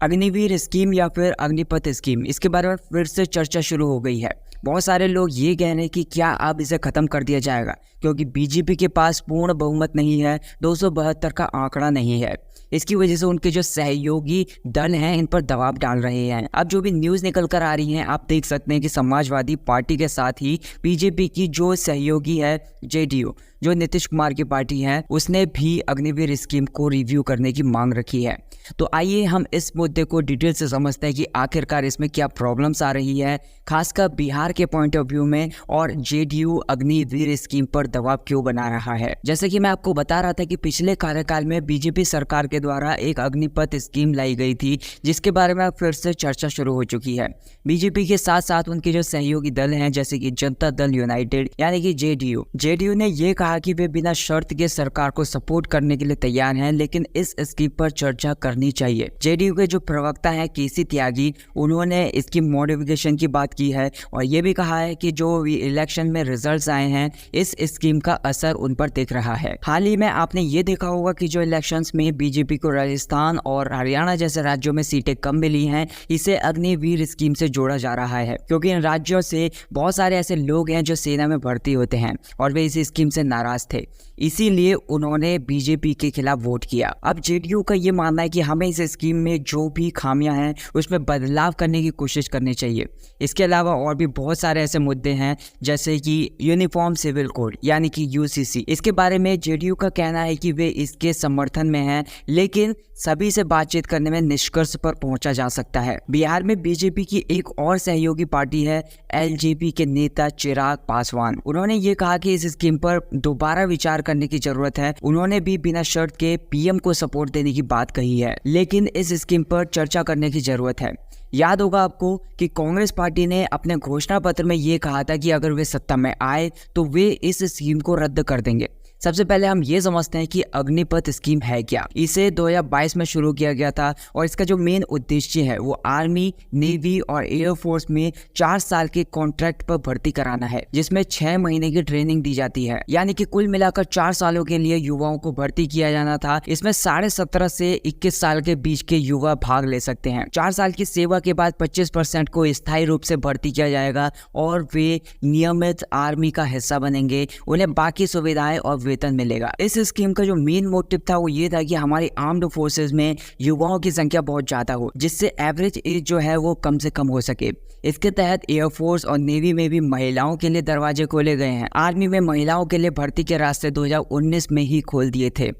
Agniveer scheme या फिर Agnipath scheme, इसके बारे में फिर से चर्चा शुरू हो गई है। बहुत सारे लोग ये कह रहे हैं कि क्या अब इसे ख़त्म कर दिया जाएगा, क्योंकि बीजेपी के पास पूर्ण बहुमत नहीं है, 272 का आंकड़ा नहीं है। इसकी वजह से उनके जो सहयोगी दल हैं इन पर दबाव डाल रहे हैं। अब जो भी न्यूज़ निकल कर आ रही हैं, आप देख सकते हैं कि समाजवादी पार्टी के साथ ही बीजेपी की जो सहयोगी है जेडीयू, जो नीतीश कुमार की पार्टी है, उसने भी अग्निवीर स्कीम को रिव्यू करने की मांग रखी है। तो आइए हम इस मुद्दे को डिटेल से समझते हैं कि आखिरकार इसमें क्या प्रॉब्लम्स आ रही है, खासकर बिहार के पॉइंट ऑफ व्यू में, और जेडीयू अग्निवीर स्कीम पर दबाव क्यों बना रहा है। जैसे कि मैं आपको बता रहा था कि पिछले कार्यकाल में बीजेपी सरकार के द्वारा एक अग्निपथ स्कीम लाई गई थी, जिसके बारे में फिर से चर्चा शुरू हो चुकी है। बीजेपी के साथ साथ उनके जो सहयोगी दल हैं, जैसे कि जनता दल यूनाइटेड यानी कि जेडीयू ने यह कहा कि वे बिना शर्त के सरकार को सपोर्ट करने के लिए तैयार हैं, लेकिन इस स्कीम पर चर्चा करनी चाहिए। जेडीयू के जो प्रवक्ता हैं केसी त्यागी, उन्होंने इसकी मॉडिफिकेशन की बात की है और ये भी कहा है कि जो इलेक्शन में रिजल्ट्स आए हैं, इस स्कीम का असर उन पर दिख रहा है। हाल ही में आपने ये देखा होगा कि जो इलेक्शंस में बीजेपी को राजस्थान और हरियाणा जैसे राज्यों में सीटें कम मिली हैं, इसे अग्निवीर स्कीम से जोड़ा जा रहा है, क्योंकि इन राज्यों से बहुत सारे ऐसे लोग हैं जो सेना में भर्ती होते हैं और वे इस स्कीम से नाराज थे, इसीलिए उन्होंने बीजेपी के खिलाफ वोट किया। अब जेडीयू का ये मानना है कि हमें इस स्कीम में जो भी खामियां हैं उसमें बदलाव करने की कोशिश करनी चाहिए। इसके अलावा और भी बहुत सारे ऐसे मुद्दे हैं, जैसे कि यूनिफॉर्म सिविल कोड यानी कि यूसीसी। इसके बारे में जेडीयू का कहना है कि वे इसके समर्थन में हैं, लेकिन सभी से बातचीत करने में निष्कर्ष पर पहुंचा जा सकता है। बिहार में बीजेपी की एक और सहयोगी पार्टी है एलजेपी के नेता चिराग पासवान। उन्होंने ये कहा कि इस स्कीम पर दोबारा विचार करने की जरूरत है। उन्होंने भी बिना शर्त के पीएम को सपोर्ट देने की बात कही है, लेकिन इस स्कीम पर चर्चा करने की जरूरत है। याद होगा आपको कि कांग्रेस पार्टी ने अपने घोषणा पत्र में ये कहा था कि अगर वे सत्ता में आए तो वे इस स्कीम को रद्द कर देंगे। सबसे पहले हम ये समझते हैं कि अग्निपथ स्कीम है क्या। इसे 2022 में शुरू किया गया था और इसका जो मेन उद्देश्य है वो आर्मी, नेवी और एयरफोर्स में 4 साल के कॉन्ट्रैक्ट पर भर्ती कराना है, जिसमें 6 महीने की ट्रेनिंग दी जाती है। यानी कि कुल मिलाकर 4 सालों के लिए युवाओं को भर्ती किया जाना था। इसमें 17.5 से 21 साल के बीच के युवा भाग ले सकते हैं। 4 साल की सेवा के बाद 25% को स्थायी रूप से भर्ती किया जाएगा और वे नियमित आर्मी का हिस्सा बनेंगे। उन्हें बाकी सुविधाएं और वेतन मिलेगा। इस स्कीम का जो मेन मोटिव था वो ये था कि हमारी आर्म्ड फोर्सेस में युवाओं की संख्या बहुत ज्यादा हो, जिससे एवरेज एज जो है वो कम से कम हो सके। इसके तहत एयरफोर्स और नेवी में भी महिलाओं के लिए दरवाजे खोले गए हैं। आर्मी में महिलाओं के लिए भर्ती के रास्ते 2019 में ही खोल दिए थे,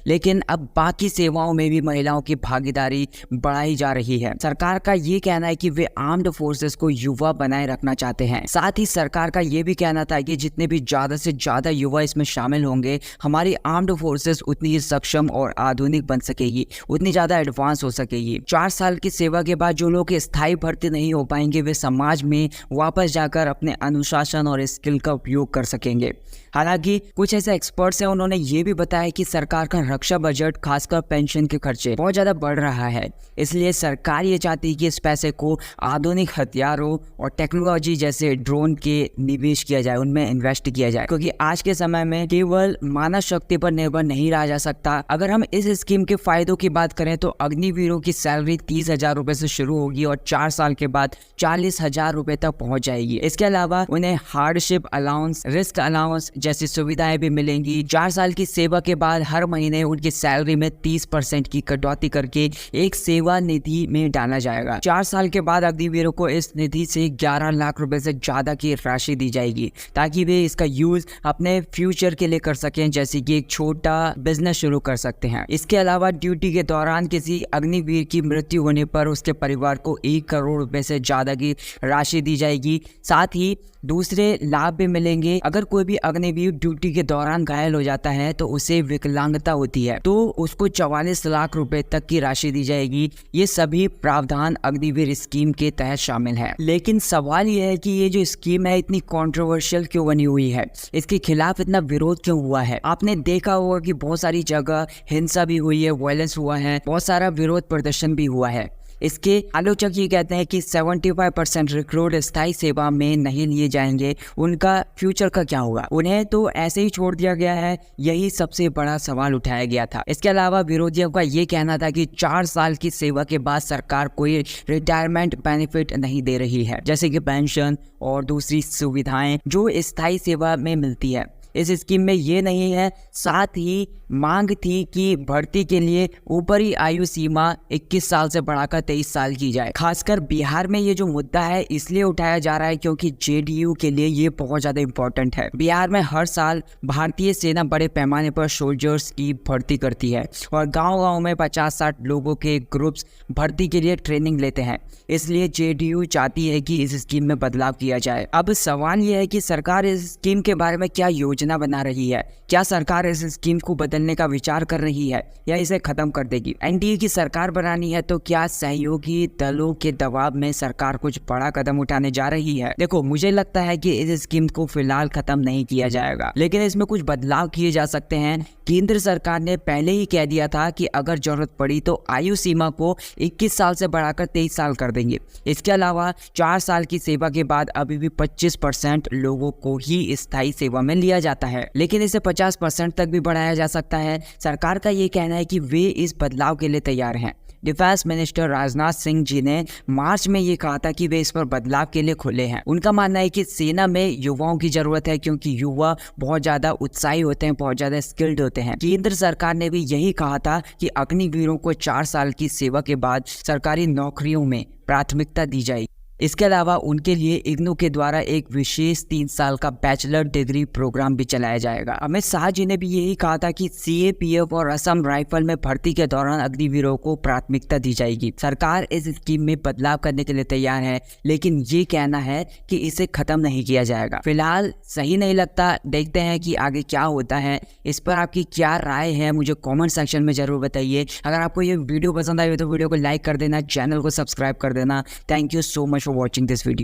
लेकिन अब बाकी सेवाओं में भी महिलाओं की भागीदारी बढ़ाई जा रही है। सरकार का ये कहना है कि वे आर्म्ड फोर्सेस को युवा बनाए रखना चाहते हैं। साथ ही सरकार का ये भी कहना था कि जितने भी ज्यादा से ज्यादा युवा इसमें शामिल होंगे, हमारी आर्म्ड फोर्सेस उतनी ही सक्षम और आधुनिक बन सकेगी, उतनी ज्यादा एडवांस हो सकेगी। 4 साल की सेवा के बाद जो लोग स्थायी भर्ती नहीं हो पाएंगे, वे समाज में वापस जाकर अपने अनुशासन और स्किल का उपयोग कर सकेंगे। हालांकि कुछ ऐसे एक्सपर्ट्स हैं, उन्होंने ये भी बताया कि सरकार का रक्षा बजट, खासकर पेंशन के खर्चे बहुत ज्यादा बढ़ रहा है, इसलिए सरकार ये चाहती है कि इस पैसे को आधुनिक हथियारों और टेक्नोलॉजी जैसे ड्रोन के निवेश किया जाए, उनमें इन्वेस्ट किया जाए, क्योंकि आज के समय में केवल मानव शक्ति पर निर्भर नहीं रहा जा सकता। अगर हम इस स्कीम के फायदों की बात करें तो अग्निवीरों की सैलरी 30,000 रुपए से शुरू होगी और 4 साल के बाद 40,000 रुपए तक पहुंच जाएगी। इसके अलावा उन्हें हार्डशिप अलाउंस, रिस्क अलाउंस जैसी सुविधाएं भी मिलेंगी। 4 साल की सेवा के बाद हर महीने उनकी सैलरी में 30% की कटौती करके एक सेवा निधि में डाला जाएगा। 4 साल के बाद अग्निवीरों को इस निधि से 11 लाख रुपए से ज्यादा की राशि दी जाएगी, ताकि वे इसका यूज अपने फ्यूचर के लिए कर सकें, जैसे कि एक छोटा बिजनेस शुरू कर सकते हैं। इसके अलावा ड्यूटी के दौरान किसी अग्निवीर की मृत्यु होने पर उसके परिवार को 1 करोड़ रुपए से ज्यादा की राशि दी जाएगी। साथ ही दूसरे लाभ भी मिलेंगे। अगर कोई भी अग्निवीर ड्यूटी के दौरान घायल हो जाता है तो उसे विकलांगता होती है, तो उसको 44 लाख रुपए तक की राशि दी जाएगी। ये सभी प्रावधान अग्निवीर स्कीम के तहत शामिल है। लेकिन सवाल यह है कि ये जो स्कीम है इतनी कंट्रोवर्शियल क्यों बनी हुई है, इसके खिलाफ इतना विरोध क्यों हुआ है। आपने देखा होगा कि बहुत सारी जगह हिंसा भी हुई है, वायलेंस हुआ है, बहुत सारा विरोध प्रदर्शन भी हुआ है। इसके आलोचक ये कहते हैं कि 75% रिक्रूट स्थायी सेवा में नहीं लिए जाएंगे, उनका फ्यूचर का क्या होगा, उन्हें तो ऐसे ही छोड़ दिया गया है, यही सबसे बड़ा सवाल उठाया गया था। इसके अलावा विरोधियों का ये कहना था कि 4 साल की सेवा के बाद सरकार कोई रिटायरमेंट बेनिफिट नहीं दे रही है, जैसे कि पेंशन और दूसरी सुविधाएं जो स्थायी सेवा में मिलती है। इस स्कीम में ये नहीं है। साथ ही मांग थी कि भर्ती के लिए ऊपरी आयु सीमा 21 साल से बढ़ाकर 23 साल की जाए। खासकर बिहार में ये जो मुद्दा है इसलिए उठाया जा रहा है क्योंकि जेडीयू के लिए ये बहुत ज़्यादा इम्पोर्टेंट है। बिहार में हर साल भारतीय सेना बड़े पैमाने पर सोल्जर्स की भर्ती करती है और गाँव-गाँव में 50-60 लोगों के ग्रुप्स भर्ती के लिए ट्रेनिंग लेते हैं। इसलिए जेडीयू चाहती है कि इस स्कीम में बदलाव किया जाए। अब सवाल यह है कि सरकार इस स्कीम के बारे में क्या योजना बना रही है। क्या सरकार इस स्कीम को बदलने का विचार कर रही है या इसे खत्म कर देगी। एनडीए की सरकार बनानी है तो क्या सहयोगी दलों के दबाव में सरकार कुछ बड़ा कदम उठाने जा रही है। देखो, मुझे लगता है कि इस स्कीम को फिलहाल खत्म नहीं किया जाएगा, लेकिन इसमें कुछ बदलाव किए जा सकते हैं। केंद्र सरकार ने पहले ही कह दिया था कि अगर जरूरत पड़ी तो आयु सीमा को 21 साल से बढ़ाकर 23 साल कर देंगे। इसके अलावा 4 साल की सेवा के बाद अभी भी 25% लोगों को ही स्थायी सेवा में लिया जाता है, लेकिन इसे 50% तक भी बढ़ाया जा सकता है। सरकार का ये कहना है कि वे इस बदलाव के लिए तैयार हैं। डिफेंस मिनिस्टर राजनाथ सिंह जी ने मार्च में ये कहा था कि वे इस पर बदलाव के लिए खुले हैं। उनका मानना है कि सेना में युवाओं की जरूरत है क्योंकि युवा बहुत ज़्यादा उत्साही होते हैं, बहुत ज़्यादा स्किल्ड होते हैं। केंद्र सरकार ने भी यही कहा था कि अग्निवीरों को 4 साल की सेवा के बाद सरकारी नौकरियों में प्राथमिकता दी जाएगी। इसके अलावा उनके लिए इग्नू के द्वारा एक विशेष 3 साल का बैचलर डिग्री प्रोग्राम भी चलाया जाएगा। अमित शाह जी ने भी यही कहा था कि सीएपीएफ और असम राइफल में भर्ती के दौरान अग्निवीरों को प्राथमिकता दी जाएगी। सरकार इस स्कीम में बदलाव करने के लिए तैयार है, लेकिन ये कहना है कि इसे खत्म नहीं किया जाएगा। फिलहाल सही नहीं लगता, देखते हैं कि आगे क्या होता है। इस पर आपकी क्या राय है मुझे कॉमेंट सेक्शन में जरूर बताइए। अगर आपको ये वीडियो पसंद आई तो वीडियो को लाइक कर देना, चैनल को सब्सक्राइब कर देना। Thank you so much for watching this video.